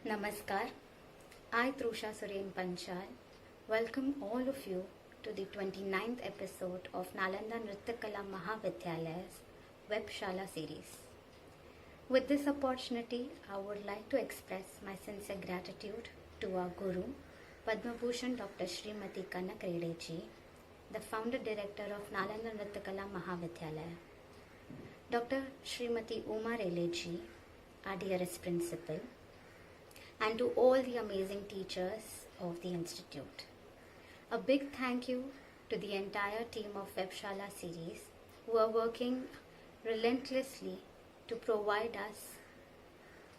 Namaskar. I, Trusha Suren Panchal, welcome all of you to the 29th episode of Nalanda Nrityakala Mahavidyalay's Webshala series. With this opportunity, I would like to express my sincere gratitude to our Guru, Padma Bhushan Dr. Srimati Kanak Rede ji, the founder director of Nalanda Nrityakala Mahavidyalaya, Dr. Srimati Uma Rele ji, our dearest principal, and to all the amazing teachers of the Institute. A big thank you to the entire team of Webshala series who are working relentlessly to provide us,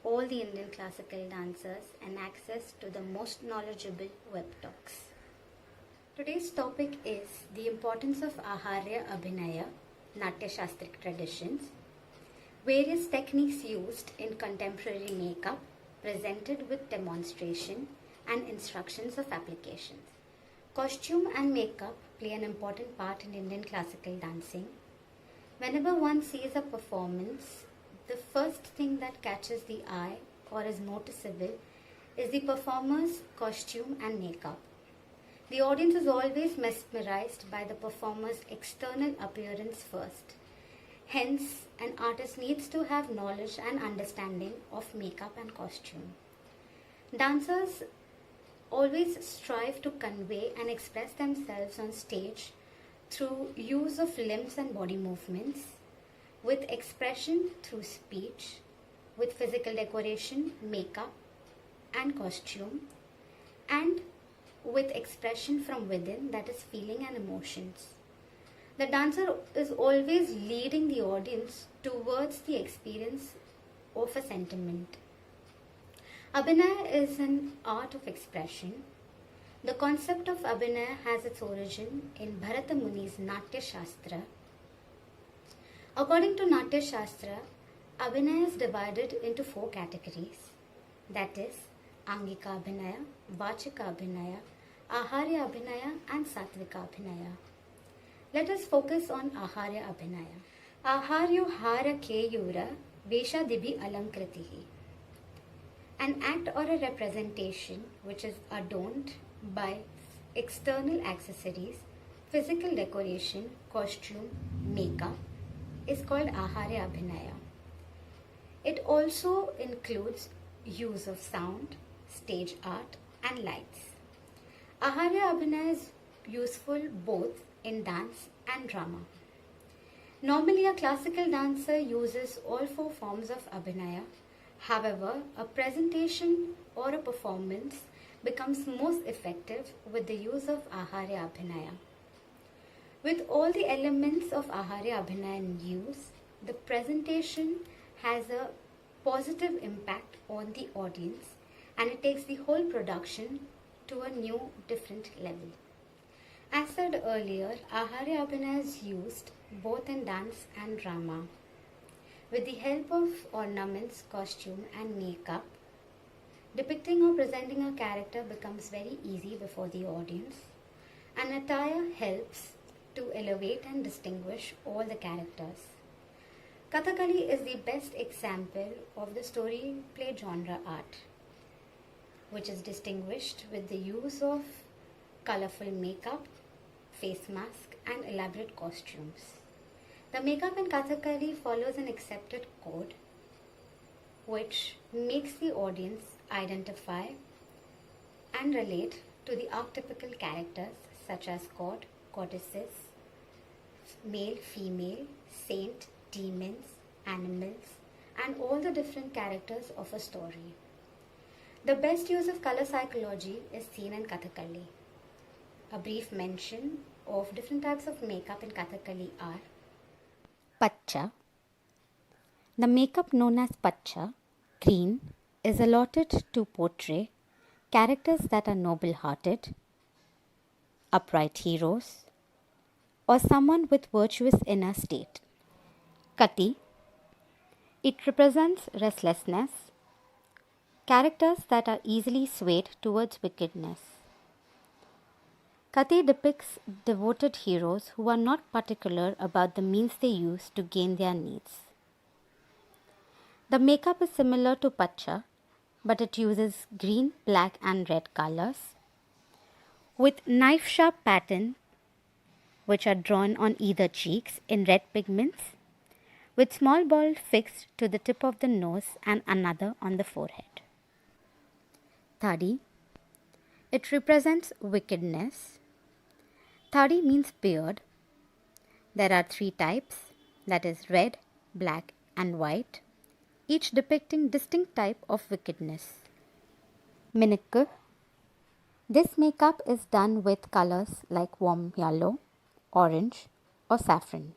all the Indian classical dancers, an access to the most knowledgeable web talks. Today's topic is the importance of Aharya Abhinaya, Natya Shastric traditions, various techniques used in contemporary makeup, presented with demonstration and instructions of applications. Costume and makeup play an important part in Indian classical dancing. Whenever one sees a performance, the first thing that catches the eye or is noticeable is the performer's costume and makeup. The audience is always mesmerized by the performer's external appearance first. Hence, an artist needs to have knowledge and understanding of makeup and costume. Dancers always strive to convey and express themselves on stage through use of limbs and body movements, with expression through speech, with physical decoration, makeup and costume, and with expression from within, that is feeling and emotions. The dancer is always leading the audience towards the experience of a sentiment. Abhinaya is an art of expression. The concept of Abhinaya has its origin in Bharata Muni's Natya Shastra. According to Natya Shastra, Abhinaya is divided into 4 categories, that is, Angika Abhinaya, Vachika Abhinaya, Aharya Abhinaya and Satvika Abhinaya. Let us focus on Aharya Abhinaya. Aharyo hara keyura vesha dibi alamkritihi. An act or a representation which is adorned by external accessories, physical decoration, costume, makeup is called Aharya Abhinaya. It also includes use of sound, stage art and lights. Aharya Abhinaya is useful both in dance and drama. Normally, a classical dancer uses all 4 forms of Abhinaya. However, a presentation or a performance becomes most effective with the use of Aharya Abhinaya. With all the elements of Aharya Abhinaya in use, the presentation has a positive impact on the audience and it takes the whole production to a new, different level. As said earlier, Aharya Abhinaya is used both in dance and drama. With the help of ornaments, costume and makeup, depicting or presenting a character becomes very easy before the audience, and attire helps to elevate and distinguish all the characters. Kathakali is the best example of the story play genre art, which is distinguished with the use of colorful makeup, face mask and elaborate costumes. The makeup in Kathakali follows an accepted code which makes the audience identify and relate to the archetypical characters such as god, goddesses, male, female, saint, demons, animals and all the different characters of a story. The best use of color psychology is seen in Kathakali. A brief mention of different types of makeup in Kathakali are Pacha. The makeup known as Pacha, green, is allotted to portray characters that are noble-hearted, upright heroes, or someone with virtuous inner state. Kati. It represents restlessness, characters that are easily swayed towards wickedness. Kati depicts devoted heroes who are not particular about the means they use to gain their needs. The makeup is similar to Pacha, but it uses green, black and red colors with knife sharp pattern which are drawn on either cheeks in red pigments, with small ball fixed to the tip of the nose and another on the forehead. Thadi. It represents wickedness. Thadi means beard. There are 3 types, that is red, black and white, each depicting distinct type of wickedness. Minakku. This makeup is done with colors like warm yellow, orange or saffron.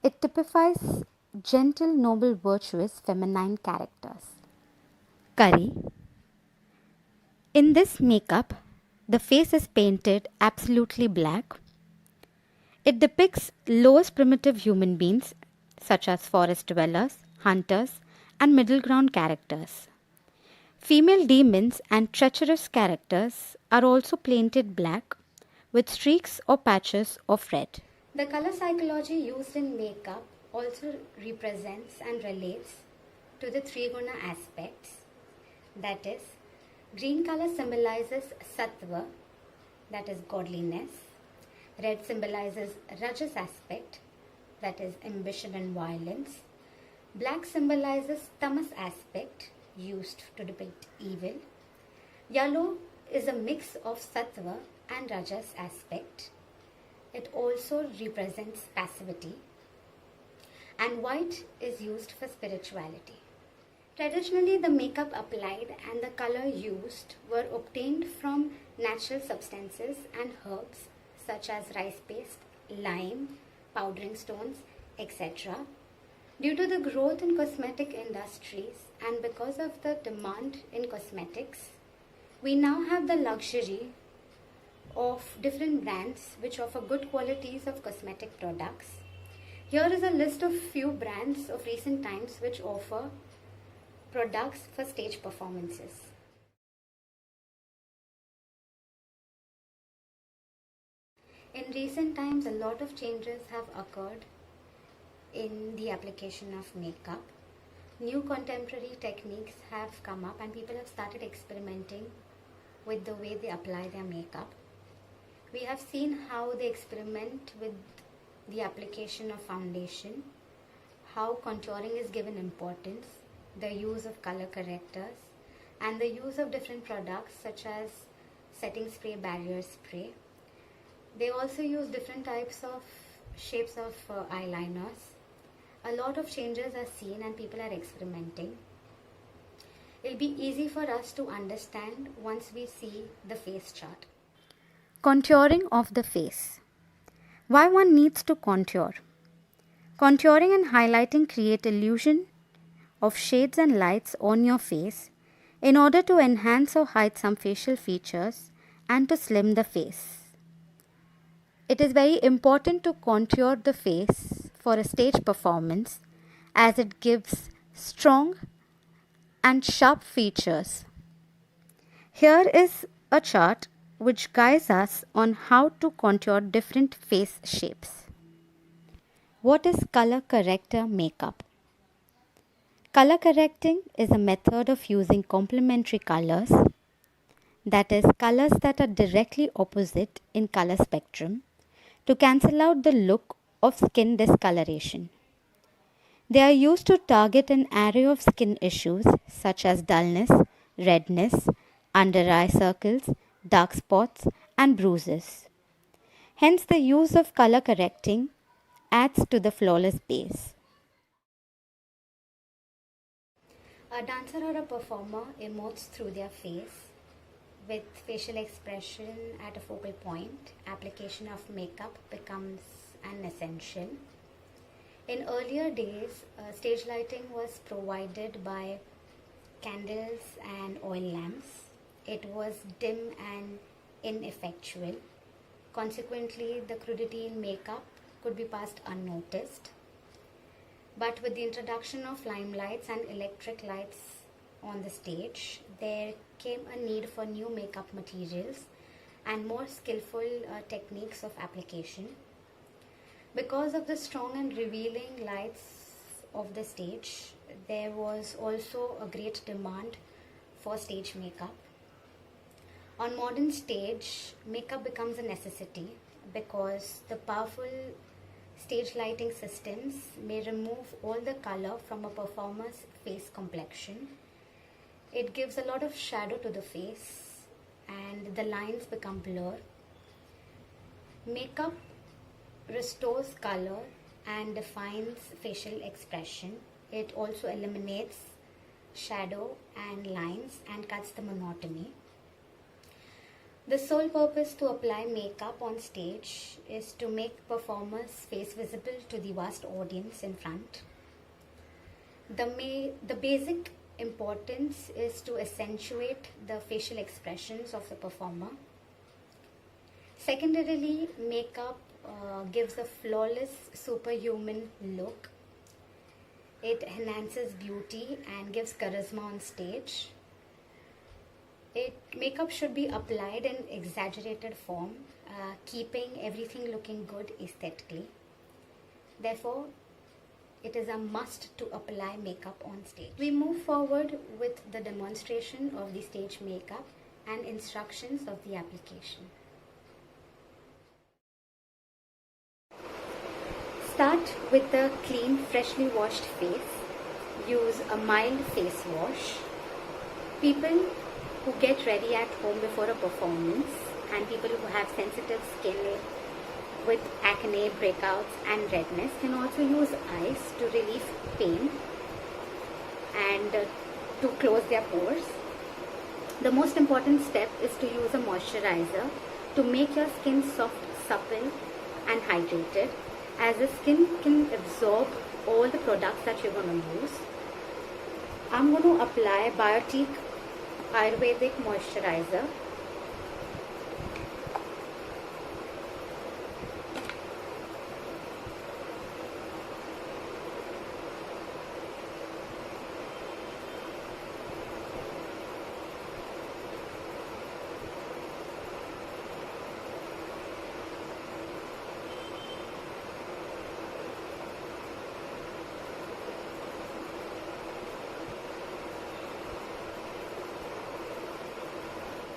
It typifies gentle, noble, virtuous, feminine characters. Curry. In this makeup, the face is painted absolutely black. It depicts lowest primitive human beings such as forest dwellers, hunters and middle ground characters. Female demons and treacherous characters are also painted black with streaks or patches of red. The color psychology used in makeup also represents and relates to the 3 guna aspects. That is, green color symbolizes sattva, that is godliness. Red symbolizes rajas aspect, that is ambition and violence. Black symbolizes tamas aspect, used to depict evil. Yellow is a mix of sattva and rajas aspect. It also represents passivity. And white is used for spirituality. Traditionally, the makeup applied and the color used were obtained from natural substances and herbs such as rice paste, lime, powdering stones, etc. Due to the growth in cosmetic industries and because of the demand in cosmetics, we now have the luxury of different brands which offer good qualities of cosmetic products. Here is a list of few brands of recent times which offer products for stage performances. In recent times, a lot of changes have occurred in the application of makeup. New contemporary techniques have come up and people have started experimenting with the way they apply their makeup. We have seen how they experiment with the application of foundation, how contouring is given importance, the use of color correctors, and the use of different products such as setting spray, barrier spray. They also use different types of shapes of eyeliners. A lot of changes are seen and people are experimenting. It will be easy for us to understand once we see the face chart. Contouring of the face. Why one needs to contour? Contouring and highlighting create illusion of shades and lights on your face in order to enhance or hide some facial features and to slim the face. It is very important to contour the face for a stage performance as it gives strong and sharp features. Here is a chart which guides us on how to contour different face shapes. What is color corrector makeup? Color correcting is a method of using complementary colors, that is, colors that are directly opposite in color spectrum, to cancel out the look of skin discoloration. They are used to target an array of skin issues such as dullness, redness, under eye circles, dark spots, and bruises. Hence, the use of color correcting adds to the flawless base. A dancer or a performer emotes through their face. With facial expression at a focal point, application of makeup becomes an essential. In earlier days, stage lighting was provided by candles and oil lamps. It was dim and ineffectual. Consequently, the crudity in makeup could be passed unnoticed. But with the introduction of limelights and electric lights on the stage, there came a need for new makeup materials and more skillful techniques of application. Because of the strong and revealing lights of the stage, there was also a great demand for stage makeup. On modern stage, makeup becomes a necessity because the powerful stage lighting systems may remove all the color from a performer's face complexion. It gives a lot of shadow to the face and the lines become blurred. Makeup restores color and defines facial expression. It also eliminates shadow and lines and cuts the monotony. The sole purpose to apply makeup on stage is to make performers' face visible to the vast audience in front. The basic importance is to accentuate the facial expressions of the performer. Secondarily, makeup gives a flawless superhuman look. It enhances beauty and gives charisma on stage. Makeup should be applied in exaggerated form, keeping everything looking good aesthetically. Therefore, it is a must to apply makeup on stage. We move forward with the demonstration of the stage makeup and instructions of the application. Start with a clean, freshly washed face. Use a mild face wash. People who get ready at home before a performance and people who have sensitive skin with acne, breakouts and redness can also use ice to relieve pain and to close their pores. The most important step is to use a moisturizer to make your skin soft, supple and hydrated, as the skin can absorb all the products that you're going to use. I'm going to apply Biotique Ayurvedic moisturizer.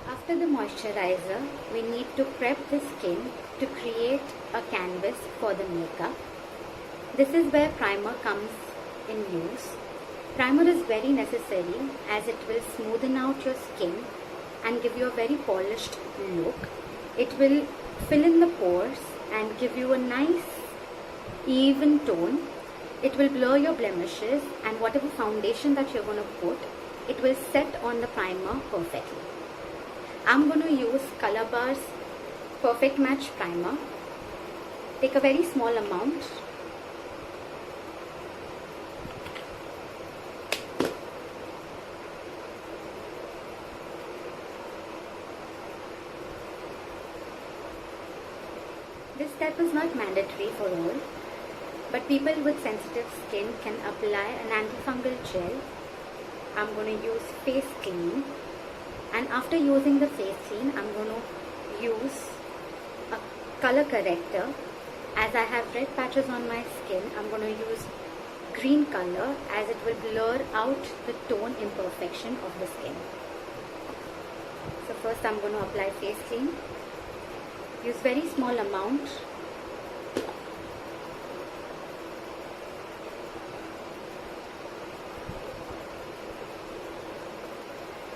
After the moisturizer, we need to prep the skin to create a canvas for the makeup. This is where primer comes in use. Primer is very necessary as it will smoothen out your skin and give you a very polished look. It will fill in the pores and give you a nice even tone. It will blur your blemishes, and whatever foundation that you're going to put, it will set on the primer perfectly. I'm going to use Colorbar's Perfect Match Primer. Take a very small amount. This step is not mandatory for all, but people with sensitive skin can apply an antifungal gel. I'm going to use Face Clean. And after using the face clean, I'm going to use a color corrector. As I have red patches on my skin, I'm going to use green color as it will blur out the tone imperfection of the skin. So first I'm going to apply face clean. Use very small amount.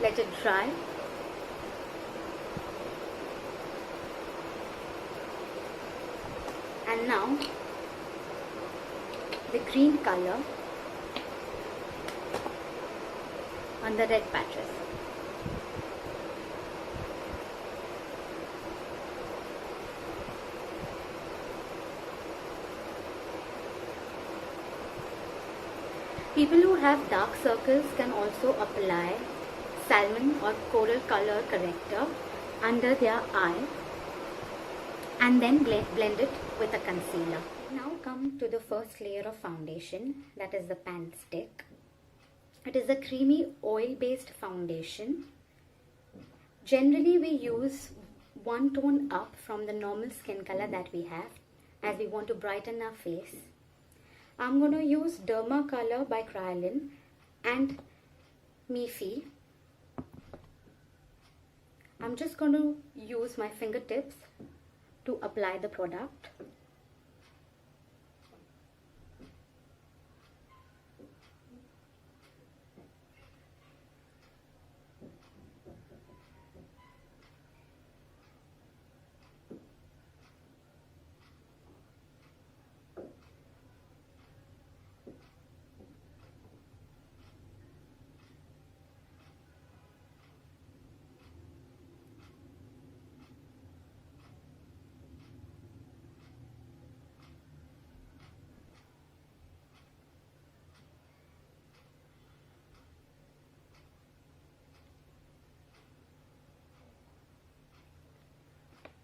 Let it dry. And now the green color on the red patches. People who have dark circles can also apply salmon or coral color corrector under their eye and then blend it with a concealer. Now come to the first layer of foundation, that is the pan stick. It is a creamy oil-based foundation. Generally we use one tone up from the normal skin color that we have as we want to brighten our face. I'm going to use Derma Color by Kryolan and Mifi. I'm just going to use my fingertips to apply the product.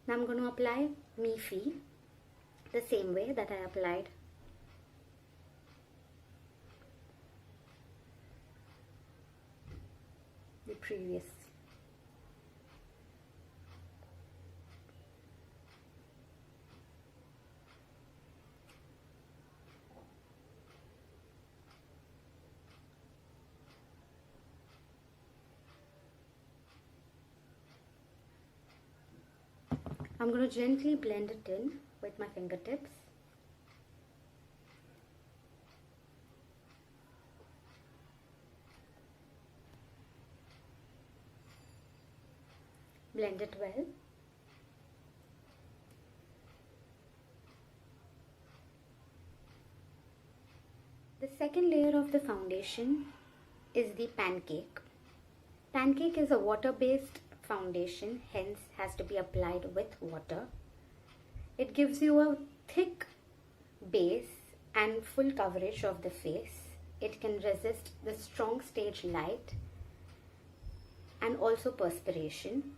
Now I'm going to apply Mifi the same way that I applied the previous. I'm going to gently blend it in with my fingertips. Blend it well. The second layer of the foundation is the Pancake. Pancake is a water-based foundation, hence has to be applied with water. It gives you a thick base and full coverage of the face. It can resist the strong stage light and also perspiration.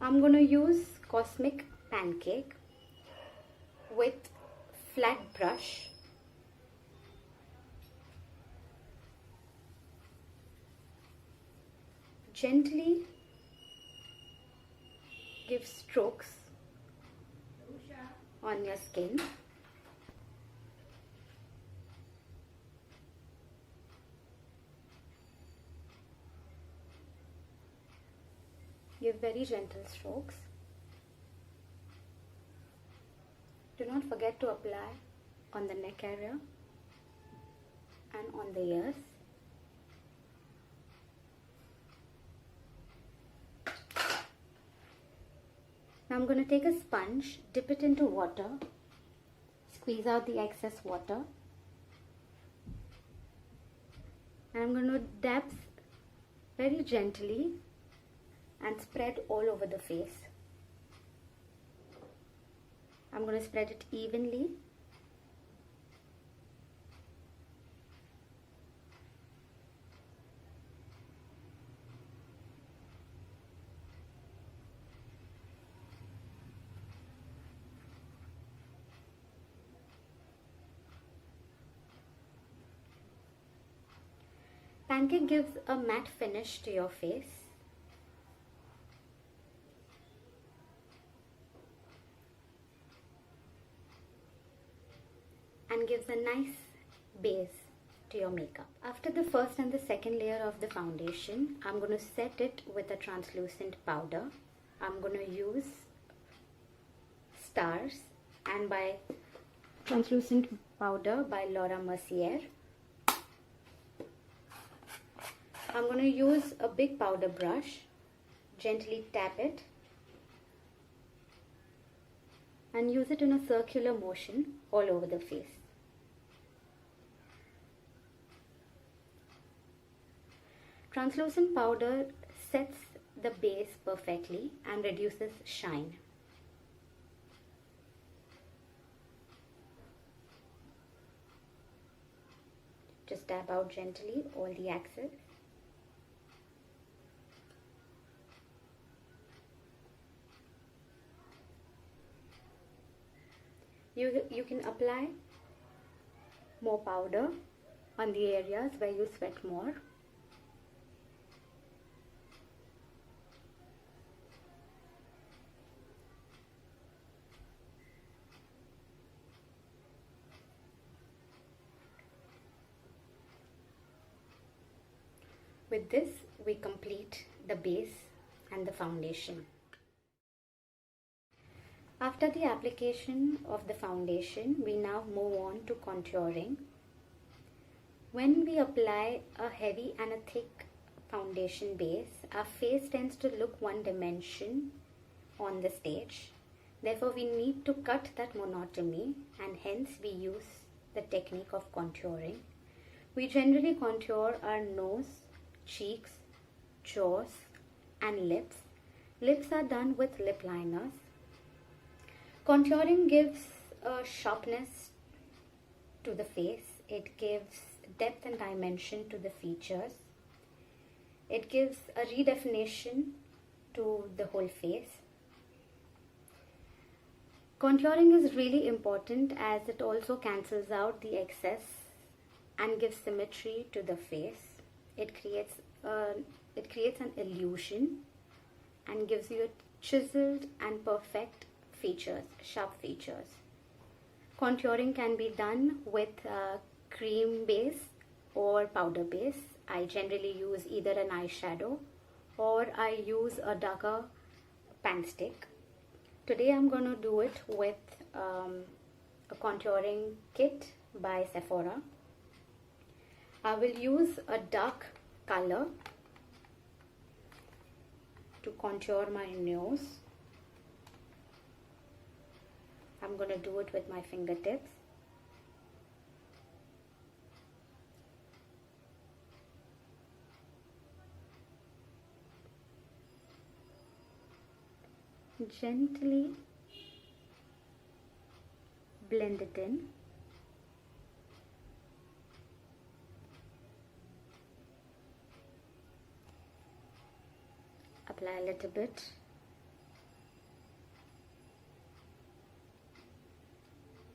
I'm going to use Cosmic Pancake with flat brush. Gently give strokes on your skin. Give very gentle strokes. Do not forget to apply on the neck area and on the ears. Now I'm going to take a sponge, dip it into water, squeeze out the excess water, and I'm going to dab very gently and spread all over the face. I'm going to spread it evenly. Pancake gives a matte finish to your face. And gives a nice base to your makeup. After the first and the second layer of the foundation, I'm going to set it with a translucent powder. I'm going to use Stars and by translucent powder by Laura Mercier. I'm going to use a big powder brush, gently tap it and use it in a circular motion all over the face. Translucent powder sets the base perfectly and reduces shine. Just dab out gently all the axes. You can apply more powder on the areas where you sweat more. With this, we complete the base and the foundation. After the application of the foundation, we now move on to contouring. When we apply a heavy and a thick foundation base, our face tends to look one dimension on the stage. Therefore, we need to cut that monotony, and hence we use the technique of contouring. We generally contour our nose, cheeks, jaws, and lips. Lips are done with lip liners. Contouring gives a sharpness to the face. It gives depth and dimension to the features. It gives a redefinition to the whole face. Contouring is really important as it also cancels out the excess and gives symmetry to the face. It creates an illusion and gives you chiseled and perfect features, sharp features. Contouring can be done with cream base or powder base. I generally use either an eyeshadow or I use a darker pan stick. Today I'm going to do it with a contouring kit by Sephora. I will use a dark color to contour my nose. I'm going to do it with my fingertips. Gently blend it in. Apply a little bit.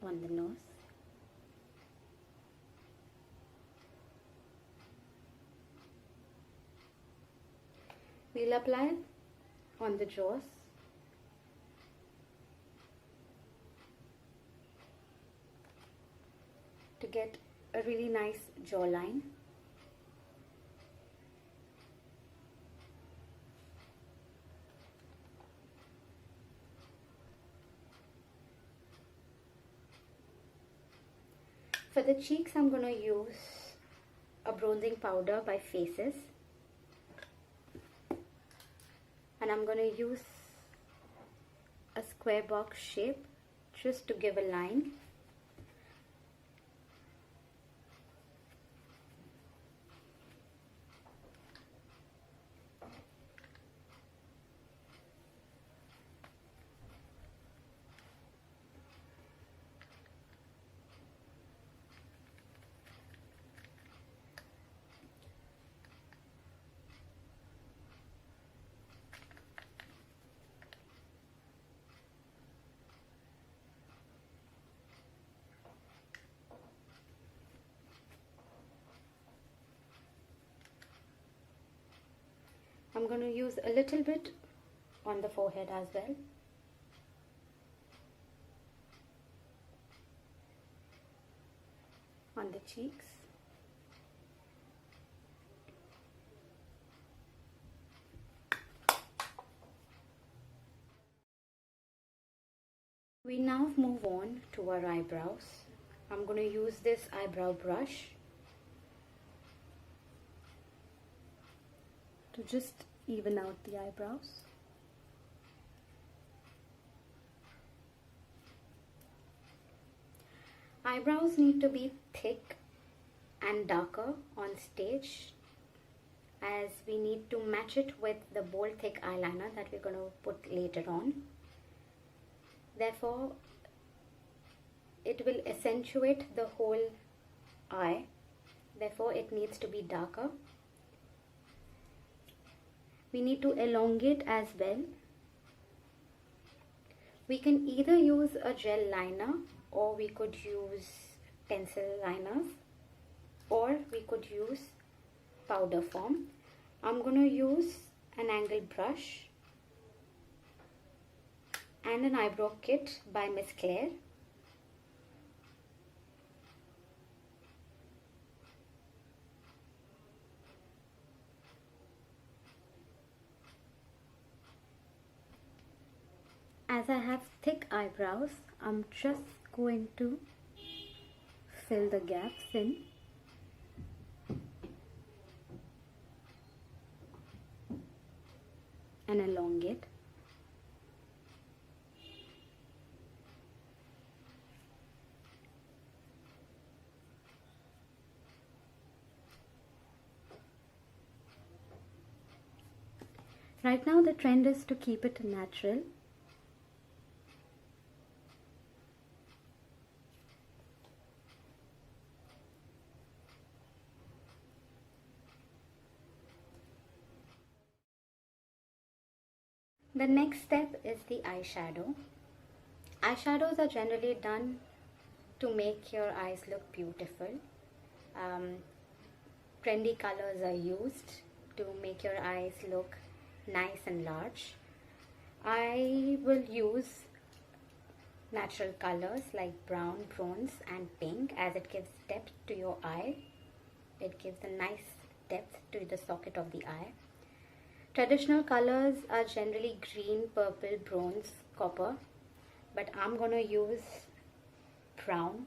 On the nose. We'll apply on the jaws. To get a really nice jawline. For the cheeks, I'm going to use a bronzing powder by Faces. And I'm going to use a square box shape just to give a line. I'm going to use a little bit on the forehead as well. On the cheeks. We now move on to our eyebrows. I'm going to use this eyebrow brush to just even out the eyebrows. Eyebrows need to be thick and darker on stage as we need to match it with the bold thick eyeliner that we're going to put later on. Therefore, it will accentuate the whole eye. Therefore, it needs to be darker. We need to elongate as well. We can either use a gel liner or we could use pencil liners or we could use powder form. I'm going to use an angled brush and an eyebrow kit by Miss Claire. As I have thick eyebrows, I'm just going to fill the gaps in. And elongate. Right now the trend is to keep it natural. The next step is the eyeshadow. Eyeshadows are generally done to make your eyes look beautiful. Trendy colors are used to make your eyes look nice and large. I will use natural colors like brown, bronze and pink, as it gives depth to your eye. It gives a nice depth to the socket of the eye. Traditional colors are generally green, purple, bronze, copper, but I'm going to use brown,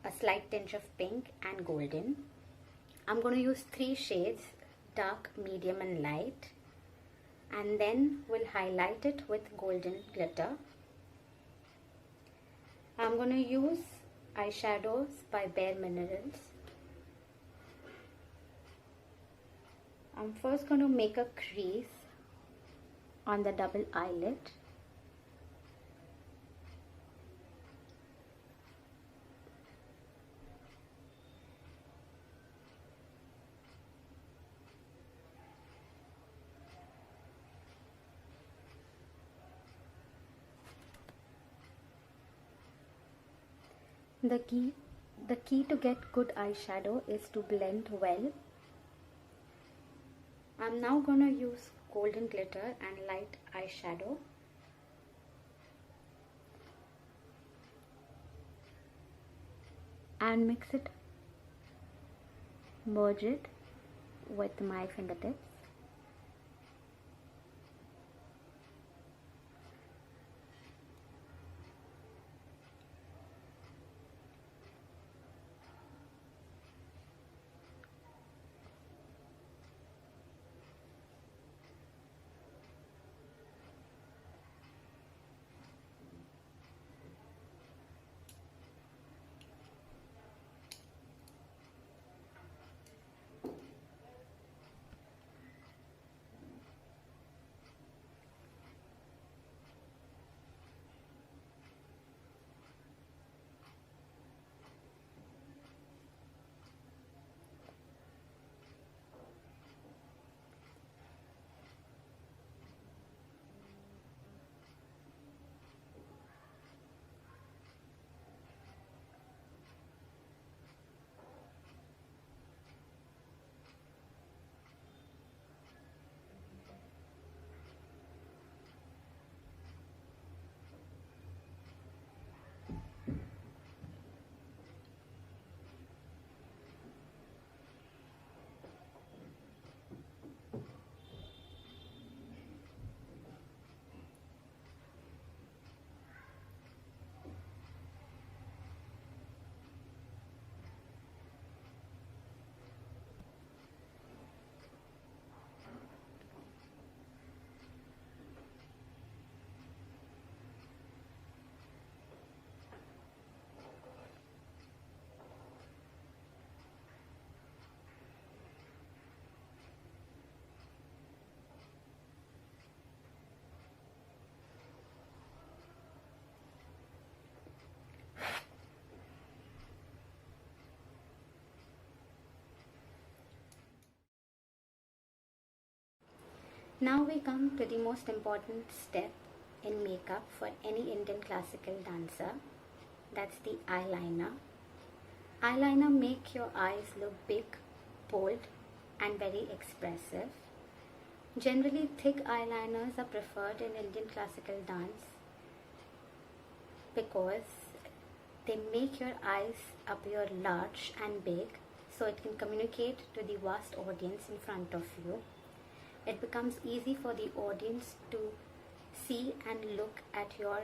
a slight tinge of pink and golden. I'm going to use 3 shades, dark, medium and light, and then we'll highlight it with golden glitter. I'm going to use eyeshadows by Bare Minerals. I'm first going to make a crease on the double eyelid. The key to get good eyeshadow is to blend well. I'm now going to use golden glitter and light eyeshadow. And mix it, merge it with my fingertips. Now we come to the most important step in makeup for any Indian classical dancer. That's the eyeliner. Eyeliner make your eyes look big, bold and very expressive. Generally thick eyeliners are preferred in Indian classical dance because they make your eyes appear large and big, so it can communicate to the vast audience in front of you. It becomes easy for the audience to see and look at your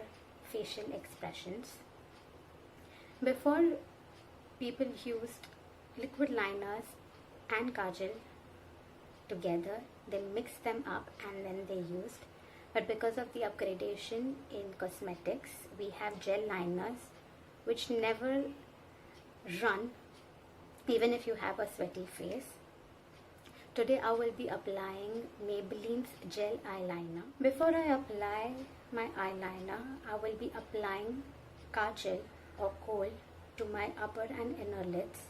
facial expressions. Before, people used liquid liners and kajal together, they mixed them up and then they used. But because of the upgradation in cosmetics, we have gel liners which never run even if you have a sweaty face. Today I will be applying Maybelline's gel eyeliner. Before I apply my eyeliner, I will be applying kajal or kohl to my upper and inner lids.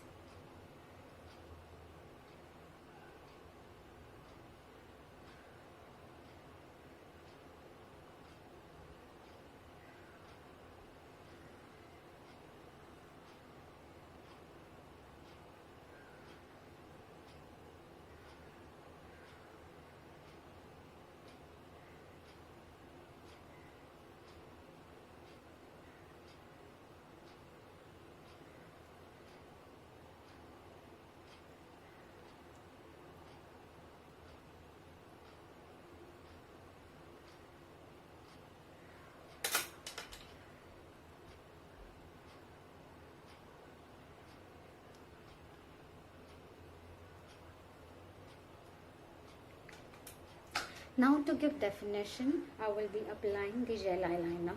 Now to give definition, I will be applying the gel eyeliner.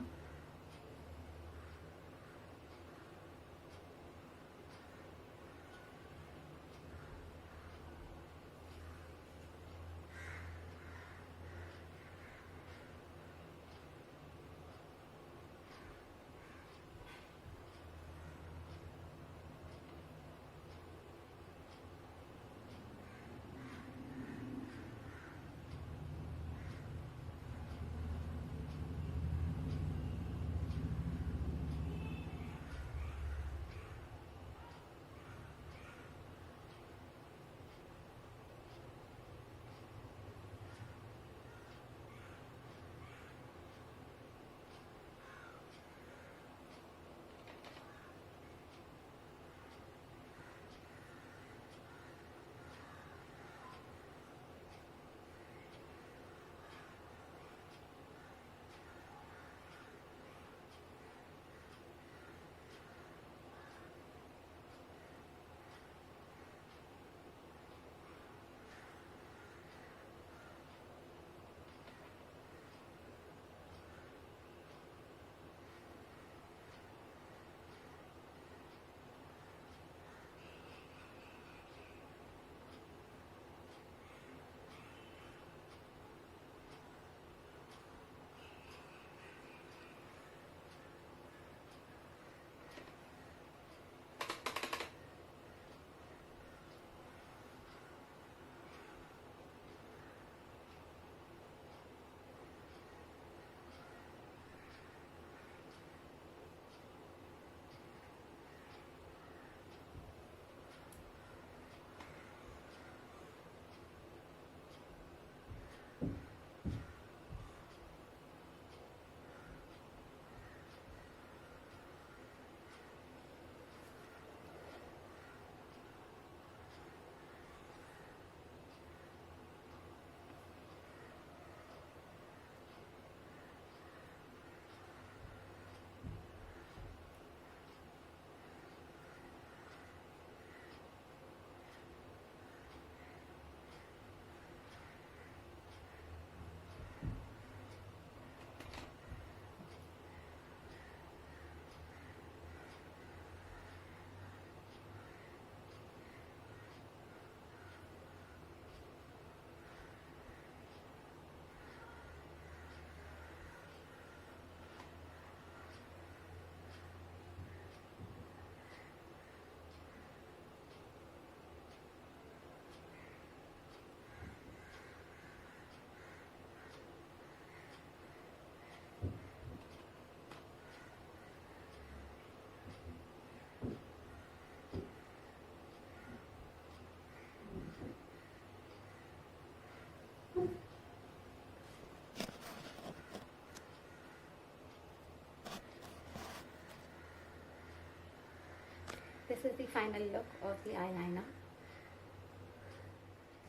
This is the final look of the eyeliner.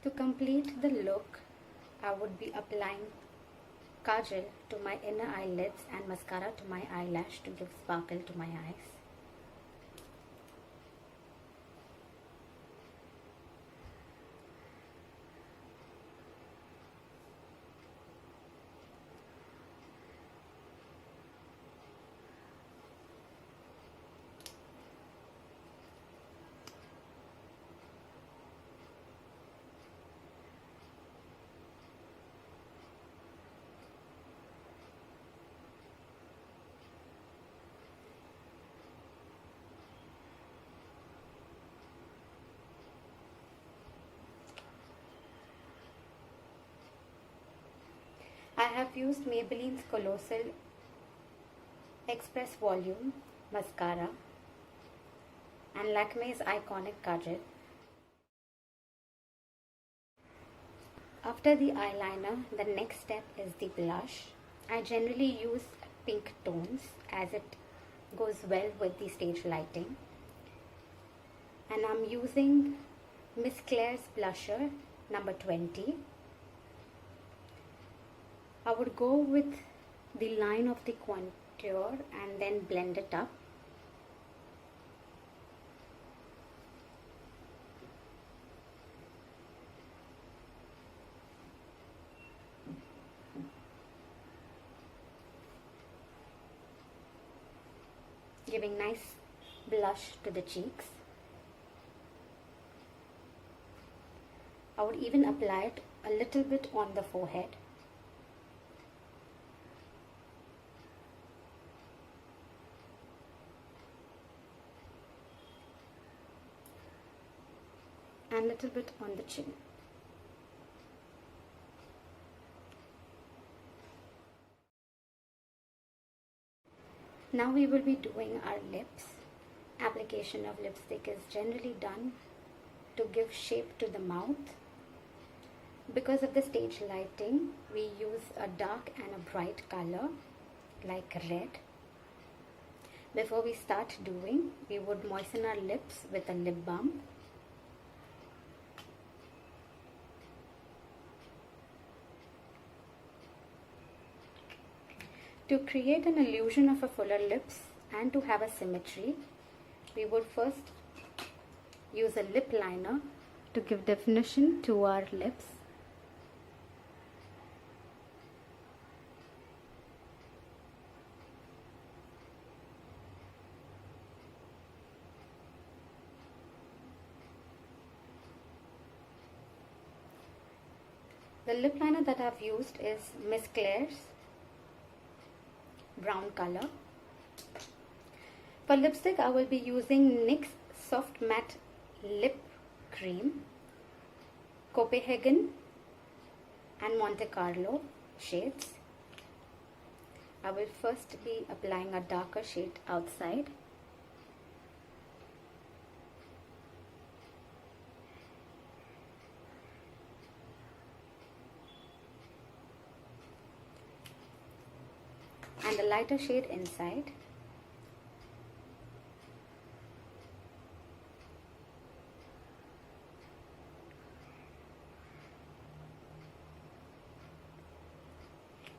To complete the look, I would be applying kajal to my inner eyelids and mascara to my eyelash to give sparkle to my eyes. I have used Maybelline's Colossal Express Volume Mascara and Lakme's Iconic Kajal. After the eyeliner, the next step is the blush. I generally use pink tones as it goes well with the stage lighting. And I'm using Miss Claire's blusher number 20. I would go with the line of the contour and then blend it up. Giving nice blush to the cheeks. I would even apply it a little bit on the forehead. And a little bit on the chin. Now we will be doing our lips. Application of lipstick is generally done to give shape to the mouth. Because of the stage lighting, we use a dark and a bright color like red. Before we start doing, we would moisten our lips with a lip balm. To create an illusion of a fuller lips and to have a symmetry, we would first use a lip liner to give definition to our lips. The lip liner that I've used is Miss Claire's brown color. For lipstick, I will be using NYX Soft Matte Lip Cream, Copenhagen and Monte Carlo shades. I will first be applying a darker shade outside. And a lighter shade inside.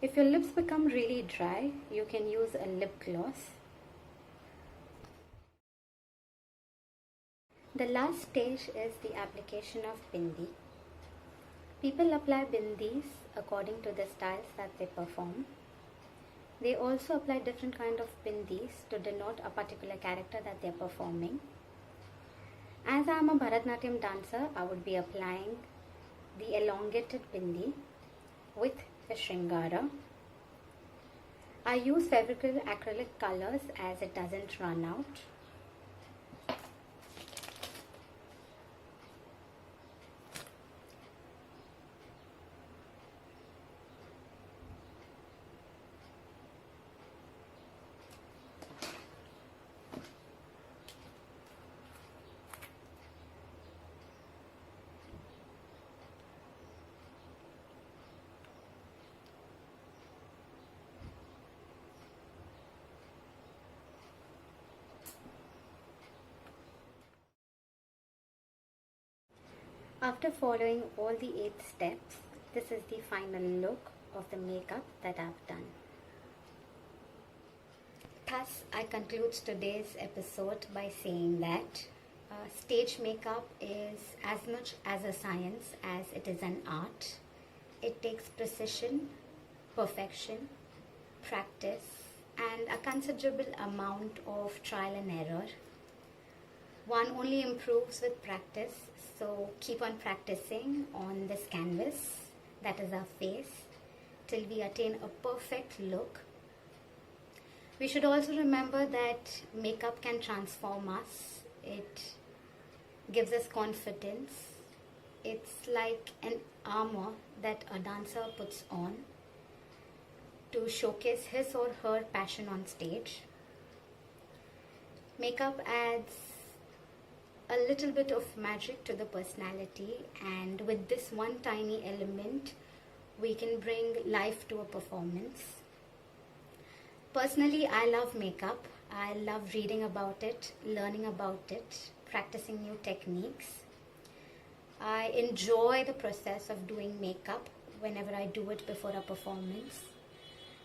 If your lips become really dry, you can use a lip gloss. The last stage is the application of bindi. People apply bindis according to the styles that they perform. They also apply different kind of bindis to denote a particular character that they are performing. As I am a Bharatanatyam dancer, I would be applying the elongated bindi with the Shringara. I use Fevicryl acrylic colors as it doesn't run out. After following all the 8 steps, this is the final look of the makeup that I've done. Thus, I conclude today's episode by saying that stage makeup is as much as a science as it is an art. It takes precision, perfection, practice, and a considerable amount of trial and error. One only improves with practice, so keep on practicing on this canvas, that is our face, till we attain a perfect look. We should also remember that makeup can transform us. It gives us confidence. It's like an armor that a dancer puts on to showcase his or her passion on stage. Makeup adds a little bit of magic to the personality, and with this one tiny element, we can bring life to a performance. Personally, I love makeup. I love reading about it, learning about it, practicing new techniques. I enjoy the process of doing makeup whenever I do it before a performance.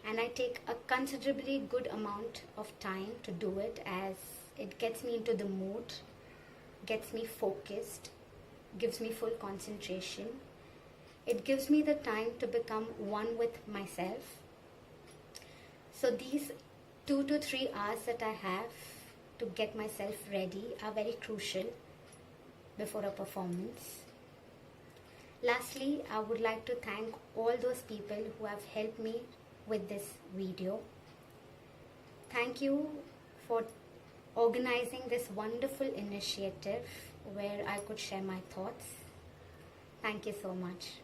And I take a considerably good amount of time to do it, as it gets me into the mood, gets me focused, gives me full concentration. It gives me the time to become one with myself. So these 2 to 3 hours that I have to get myself ready are very crucial before a performance. Lastly, I would like to thank all those people who have helped me with this video. Thank you for organizing this wonderful initiative where I could share my thoughts. Thank you so much.